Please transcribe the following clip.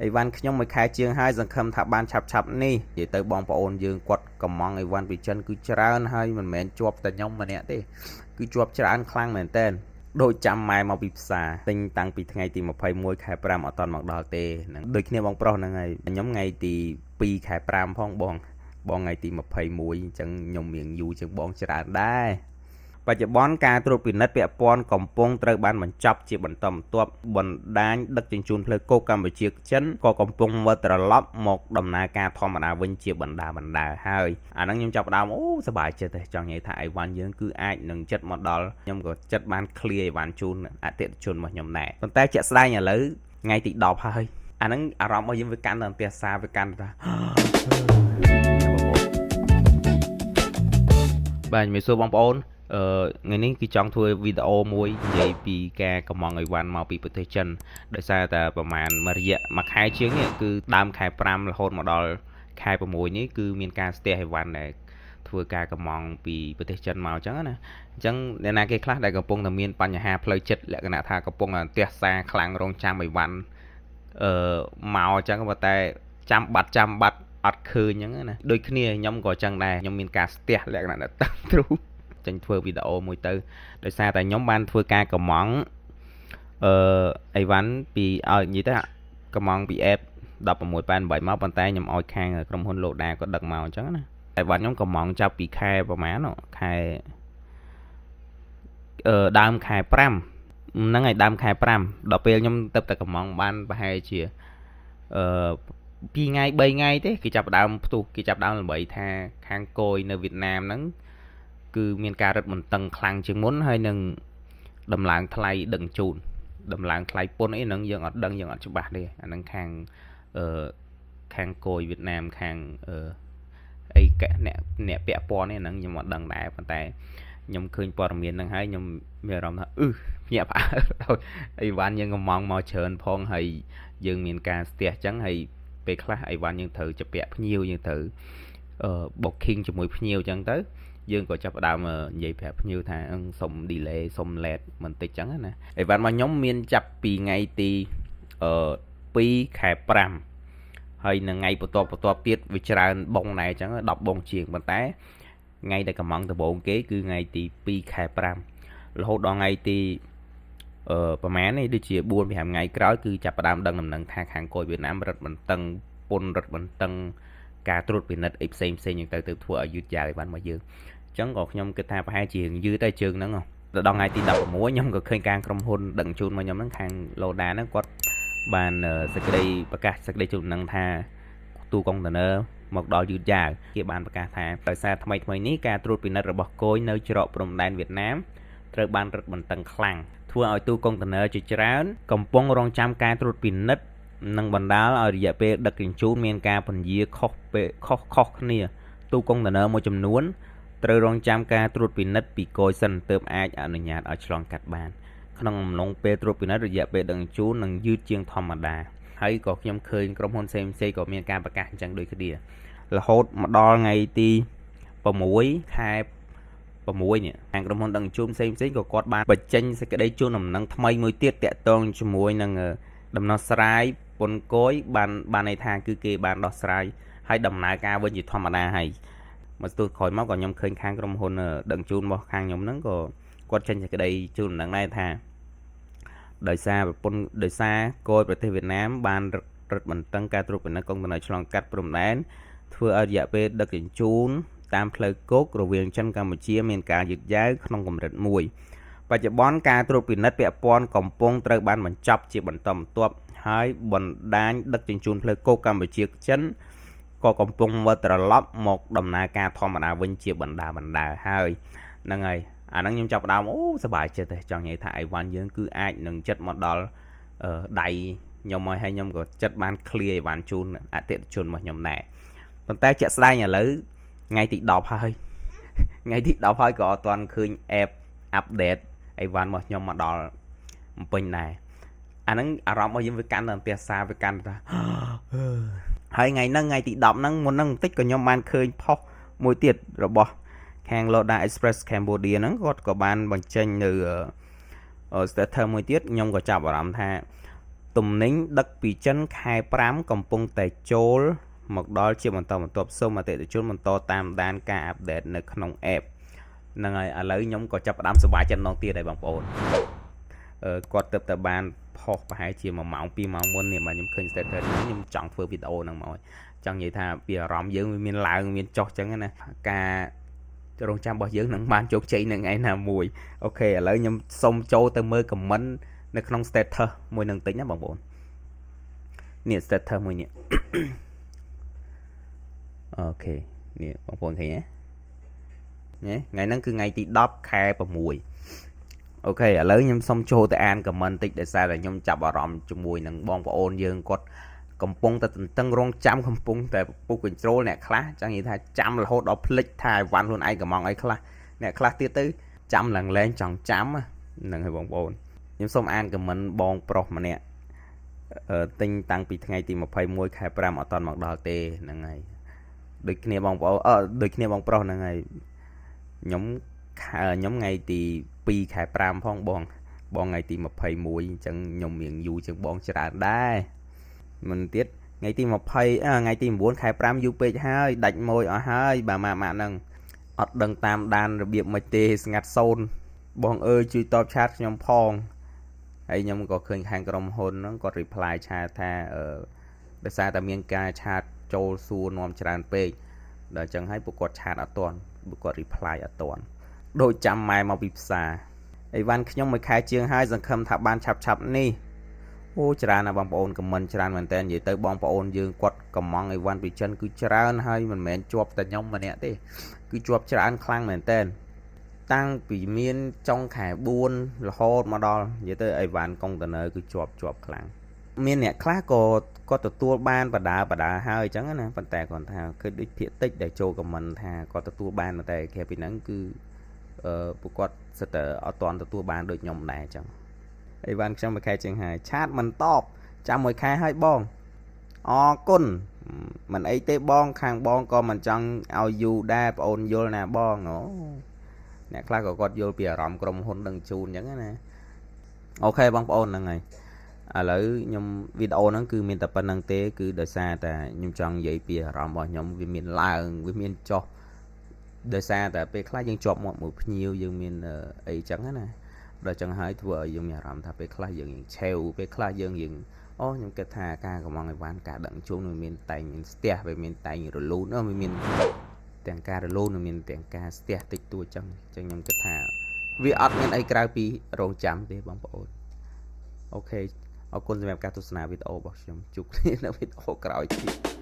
អីវ៉ាន់ខ្ញុំមួយខែជាងហើយសង្ឃឹមថាបានឆាប់នេះនិយាយទៅបងប្អូនយើងគាត់កំងអីវ៉ាន់ពីចិនគឺច្រើនហើយមិនមែនជាប់តែខ្ញុំម្នាក់ទេគឺជាប់ច្រើនខ្លាំងមែនតើដូចចាំម៉ែមកពីផ្សារទិញតាំងពីថ្ងៃទី21ខែ5អត់តមកដល់ទេហ្នឹងដូចគ្នាបងប្រុសហ្នឹងហើយខ្ញុំថ្ងៃទី2ខែ5ផងបងថ្ងៃទី21អញ្ចឹងខ្ញុំមានយូរជាងបងច្រើនដែរបច្ចុប្បន្នការត្រួតពិនិត្យពាក់ព័ន្ធកំពុងត្រូវបានបញ្ចប់ជាបន្តបន្ទាប់បណ្ដាញដឹកជញ្ជូនផ្លូវគោកកម្ពុជាចិនក៏កំពុងវិលត្រឡប់មកដំណើរការធម្មតាវិញជាបណ្ដាហើយអាហ្នឹងខ្ញុំចាប់ផ្ដើមអូសប្បាយចិត្តទេចង់និយាយថាអីវ៉ាន់យើងគឺអាចនឹងចិត្តមកដល់ខ្ញុំក៏ចិត្តបាន clear អីវ៉ាន់ជូនអតិថិជនរបស់ខ្ញុំដែរប៉ុន្តែជាក់ស្ដែងឥឡូវថ្ងៃទី10ហើយអាហ្នឹងអារម្មណ៍របស់យើងវាកាន់តែផ្ទះសារវាកាន់តែបាទជំរាបសួរបងប្អូនថ្ងៃនេះគឺចង់ធ្វើវីដេអូមួយនិយាយពីការកំងអីវ៉ាន់មកពីប្រទេសចិនដោយសារតែប្រហែលមួយរយៈមួយខែជាងនេះគឺដើមខែ5រហូតមកដល់ខែ6នេះគឺមានការស្ទះអីវ៉ាន់ដែលធ្វើការកំងពីប្រទេសចិនមកអញ្ចឹងណាអញ្ចឹងអ្នកណាគេខ្លះដែលកំពុងតែមានបញ្ហាផ្លូវចិត្តលក្ខណៈថាកំពុងតែផ្ទះសារខ្លាំងរងចាំអីវ៉ាន់មកអញ្ចឹងប៉ុន្តែចាំបាត់អត់ឃើញអញ្ចឹងណាដូចគ្នាខ្ញុំក៏អញ្ចឹងដែរខ្ញុំមានការស្ទះលក្ខណៈតាំងទ្រូចេញធ្វើវីដេអូមួយទៅដោយសារតែខ្ញុំបានធ្វើការកំងអីវ៉ាន់ពីឲ្យនិយាយទៅកំងពី app 1688មកប៉ុន្តែខ្ញុំឲ្យខាងក្រុមហ៊ុនលោដាក៏ដឹកមកអញ្ចឹងណាអីវ៉ាន់ខ្ញុំកំងចាប់ពីខែប្រហែលខែដើមខែ5ហ្នឹងហើយដើមខែ5ដល់ពេលខ្ញុំទៅតែកំងបានប្រហែលជា2ថ្ងៃ3ថ្ងៃទេគេចាប់ដើមផ្ទុះគេចាប់ដើមល្បីថាខាងគយនៅវៀតណាមហ្នឹងគឺមានការរឹតបន្តឹងខ្លាំងជាងមុនហើយនឹងដំឡើងថ្លៃដឹកជញ្ជូនដំឡើងថ្លៃពន្ធអីហ្នឹងយើងអត់ដឹងយើងអត់ច្បាស់ទេអាហ្នឹងខាងគយវៀតណាមខាងអីអ្នកពាក់ព័ន្ធនេះហ្នឹងខ្ញុំអត់ដឹងដែរប៉ុន្តែខ្ញុំឃើញព័ត៌មានហ្នឹងហើយខ្ញុំមានអារម្មណ៍ថាភ្ញាក់ផ្អើលអីវ៉ាន់យើងកំងមកច្រើនផងហើយយើងមានការស្ទះអញ្ចឹងហើយពេលខ្លះអីវ៉ាន់យើងត្រូវជពាក់ភ្ញៀវយើងត្រូវ booking ជាមួយភ្ញៀវអញ្ចឹងទៅយើងក៏ចាប់ផ្ដើមនិយាយប្រាប់ភ្ញៀវថាសុំ delay សុំ late បន្តិចអញ្ចឹងណាអីវ៉ាន់របស់ខ្ញុំមានចាប់ពីថ្ងៃទី2ខែ5ហើយនៅថ្ងៃបន្ទាប់ទៀតវាច្រើនបងដែរអញ្ចឹង10បងជាងប៉ុន្តែថ្ងៃដែលកំងដំបូងគេគឺថ្ងៃទី2ខែ5រហូតដល់ថ្ងៃទីប្រហែលនេះដូចជា4 5ថ្ងៃក្រោយគឺចាប់ផ្ដើមដឹងដំណឹងថាខាងគយវៀតណាមរឹតបន្តឹងពន្ធរឹតបន្តឹងការត្រួតពិនិត្យអីផ្សេងយ៉ាងទៅធ្វើឲ្យយឺតយ៉ាវឲ្យបានមកយើងអញ្ចឹងក៏ខ្ញុំគិតថាប្រហែលជាយឺតតែជើងហ្នឹងដល់ថ្ងៃទី16ខ្ញុំក៏ឃើញការក្រុមហ៊ុនដឹកជញ្ជូនមកខ្ញុំហ្នឹងខាងឡូដាហ្នឹងគាត់បានសេចក្តីប្រកាសសេចក្តីជូនដំណឹងថាទូកុងតឺន័រមកដល់យឺតយ៉ាវគេបានប្រកាសថាដោយសារថ្មីនេះការត្រួតពិនិត្យរបស់គយនៅច្រកព្រំដែនវៀតណាមត្រូវបានរឹតបន្តឹងខ្លាំងធ្វើឲ្យទូកុងតឺន័រជាច្រើនកំពុងរងចាំការត្រួតពិនិត្យនឹងបណ្ដាលឲ្យរយៈពេលដឹកជញ្ជូនមានការពន្យាខុសគ្នាទូកុងតឺន័រមួយចំនួនត្រូវរងចាំការត្រួតពិនិត្យពីគយសិនទើបអាចអនុញ្ញាតឲ្យឆ្លងកាត់បានក្នុងអំឡុងពេលត្រួតពិនិត្យរយៈពេលដឹកជញ្ជូននឹងយឺតជាងធម្មតាហើយក៏ខ្ញុំឃើញក្រុមហ៊ុនផ្សេងក៏មានការប្រកាសអញ្ចឹងដូចគ្នារហូតមកដល់ថ្ងៃទី6ខែ6នេះខាងក្រុមហ៊ុនដឹកជញ្ជូនផ្សេងក៏គាត់បានបញ្ចេញសេចក្តីជូនដំណឹងថ្មីមួយទៀតតាក់ទងជាមួយនឹងដំណោះស្រាយពន្ធគយបានន័យថាគឺគេបានដោះស្រាយឲ្យដំណើរការវិញជាធម្មតាហើយមកទោះក្រោយមកក៏ខ្ញុំឃើញខាងក្រុមហ៊ុនដឹកជញ្ជូនរបស់ខាងខ្ញុំហ្នឹងក៏គាត់ចេញសេចក្តីជូនដំណឹងដែរថាដោយសារគយប្រទេសវៀតណាមបានរឹតបន្តឹងការត្រួតពិនិត្យកុងតឺន័រឆ្លងកាត់ព្រំដែនធ្វើឲ្យរយៈពេលដឹកជញ្ជូនតាមផ្លូវគោករវាងចិនកម្ពុជាមានការយឺតយ៉ាវក្នុងកម្រិតមួយបច្ចុប្បន្នការត្រួតពិនិត្យពាក់ព័ន្ធកំពុងត្រូវបានបញ្ចប់ជាបន្តបន្ទាប់ហើយបណ្ដាញដឹកជញ្ជូនផ្លូវគោកកម្ពុជាចិនក៏កំពុងវិលត្រឡប់មកដំណើរការធម្មតាវិញជាបណ្ដាហើយហ្នឹងហើយអាហ្នឹងខ្ញុំចាប់ផ្ដើមអូសប្បាយចិត្តទេចង់និយាយថាអីវ៉ាន់យើងគឺអាចនឹងចិត្តមកដល់ដៃខ្ញុំហើយខ្ញុំក៏ចិត្តបាន clear អីវ៉ាន់ជូនអតិថិជនរបស់ខ្ញុំដែរប៉ុន្តែជាក់ស្ដែងឥឡូវថ្ងៃទី10ហើយថ្ងៃទី10ហើយក៏អត់ទាន់ឃើញ app update អីវ៉ាន់របស់ខ្ញុំមកដល់បំពេញដែរអាហ្នឹងអារម្មណ៍របស់យើងវាកាន់តែផ្ទះសារវាកាន់តែហើយថ្ងៃហ្នឹងថ្ងៃទី10ហ្នឹងមុនហ្នឹងបន្តិចក៏ខ្ញុំបានឃើញផុសមួយទៀតរបស់ខាង Loda Express Cambodia ហ្នឹងគាត់ក៏បានបញ្ចេញនៅ status មួយទៀតខ្ញុំក៏ចាប់អារម្មណ៍ថាទ ទំនិញដឹកពីចិនខែ5កំពុងតែចូលមកដល់ជាបន្តបន្ទាប់សូមអតិថិជនបន្តតាមដានការអាប់ដេតនៅក្នុង app ហ្នឹងហើយឥឡូវខ្ញុំក៏ចាប់ផ្ដើមសប្បាយចិត្តម្ដងទៀតហើយបងប្អូនគាត់ទៅតែបានផុសប្រហែលជា1ម៉ោង2ម៉ោងមុននេះបាទខ្ញុំឃើញ status ខ្ញុំចង់ធ្វើវីដេអូហ្នឹងមកចង់និយាយថាពីអារម្មណ៍យើងវាមានឡើងមានចុះចឹងណាការរងចាំរបស់យើងនឹងបានជោគជ័យនៅថ្ងៃណាមួយអូខេឥឡូវខ្ញុំសុំចូលទៅមើល comment នៅក្នុង status មួយនឹងតិចណាបងប្អូននេះ status មួយនេះអូខេនេះបងប្អូនឃើញទេថ្ងៃហ្នឹងគឺថ្ងៃទី10ខែ6អូខេឥឡូវខ្ញុំសុំចូលទៅអាន comment តិចដោយសារតែខ្ញុំចាប់អារម្មណ៍ជាមួយនឹងបងប្អូនយើងគាត់កំពុងតែតឹងរង់ចាំកំពុងតែពុះ control អ្នកខ្លះចង់និយាយថាចាំរហូតដល់ភ្លេចថាអីវ៉ាន់ខ្លួនឯងកំងអីខ្លះអ្នកខ្លះទៀតទៅចាំឡើងលែងចង់ចាំហ្នឹងហើយបងប្អូនខ្ញុំសូមអាន comment បងប្រុសម្នាក់ទិញតាំងពីថ្ងៃទី21ខែ5អត់តន់មកដល់ទេហ្នឹងហើយដូចគ្នាបងប្អូនដូចគ្នាបងប្រុសហ្នឹងហើយខ្ញុំថ្ងៃទី2ខែ5ផងបងថ្ងៃទី21អញ្ចឹងខ្ញុំមានយូរជាងបងច្រើនដែរមិនទៀតថ្ងៃទីថ្ងៃទី9ខែ5យូរពេកហើយដាច់ម៉ួយអស់ហើយបាទម៉ាក់ហ្នឹងអត់ដឹងតាមដានរបៀបមិនទេស្ងាត់សូនបងអើយជួយតបឆាតខ្ញុំផងហើយខ្ញុំក៏ឃើញខាងក្រុមហ៊ុនហ្នឹងគាត់ reply ឆាតថាដោយសារតែមានការឆាតចូលសួរនាំច្រើនពេកដល់អញ្ចឹងហើយពួកគាត់ឆាតអត់ទាន់ពួកគាត់ reply អត់ទាន់ដូចចាំម៉ែមកពីផ្សារអីវ៉ាន់ខ្ញុំមួយខែជាងហើយសង្ឃឹមថាបានឆាប់នេះអូច្រើនណាស់បងប្អូន comment ច្រើនមែនតើនិយាយទៅបងប្អូនយើងគាត់កំងអីវ៉ាន់ពីចិនគឺច្រើនហើយមិនមែនជាប់តែខ្ញុំម្នាក់ទេគឺជាប់ច្រើនខ្លាំងមែនតើតាំងពីមានចុងខែ4រហូតមកដល់និយាយទៅអីវ៉ាន់កុងតឺន័រគឺជាប់ខ្លាំងមានអ្នកខ្លះក៏គាត់ទទួលបានបដាហើយអញ្ចឹងណាប៉ុន្តែគាត់ថាគឺដូចភាគតិចដែលចូល comment ថាគាត់ទទួលបានតែគេពីហ្នឹងគឺពួកគាត់សិតតែអត់ទាន់ទទួលបានដូចខ្ញុំដែរអញ្ចឹងអីវ៉ាន់ខ្ញុំមួយខែជាងហើយឆាតមិនតបចាំមួយខែហើយបងអរគុណមិនអីទេបងខាងបងក៏មិនចង់ឲ្យយូរដែរបងអូនយល់ណាបងអូអ្នកខ្លះក៏គាត់យល់ពីអារម្មណ៍ក្រុមហ៊ុនដឹងជូនអញ្ចឹងណាអូខេបងប្អូនហ្នឹងហើយឥឡូវខ្ញុំវីដេអូហ្នឹងគឺមានតែប៉ុណ្្នឹងទេគឺដោយសារតែខ្ញុំចង់និយាយពីអារម្មណ៍របស់ខ្ញុំវាមានឡើងវាមានចុះដោយសារតែពេលខ្លះយើងជាប់មាត់មួយភ្ញៀវយើងមានអីចឹងណាដល់ចឹងហើយធ្វើឲ្យយើងមានអារម្មណ៍ថាពេលខ្លះយើងឆេវពេលខ្លះយើងខ្ញុំគិតថាការកំងអីវ៉ាន់ការដឹកជញ្ជូនវាមានតែងស្ទះវាមានតែងរលូនវាមានទាំងការរលូនវាមានទាំងការស្ទះតិចតួចចឹងខ្ញុំគិតថាវាអត់មានអីក្រៅពីរងចាំទេបងប្អូនអូខេអរគុណសម្រាប់ការទស្សនាវីដេអូរបស់ខ្ញុំជួបគ្នានៅវីដេអូក្រោយទៀត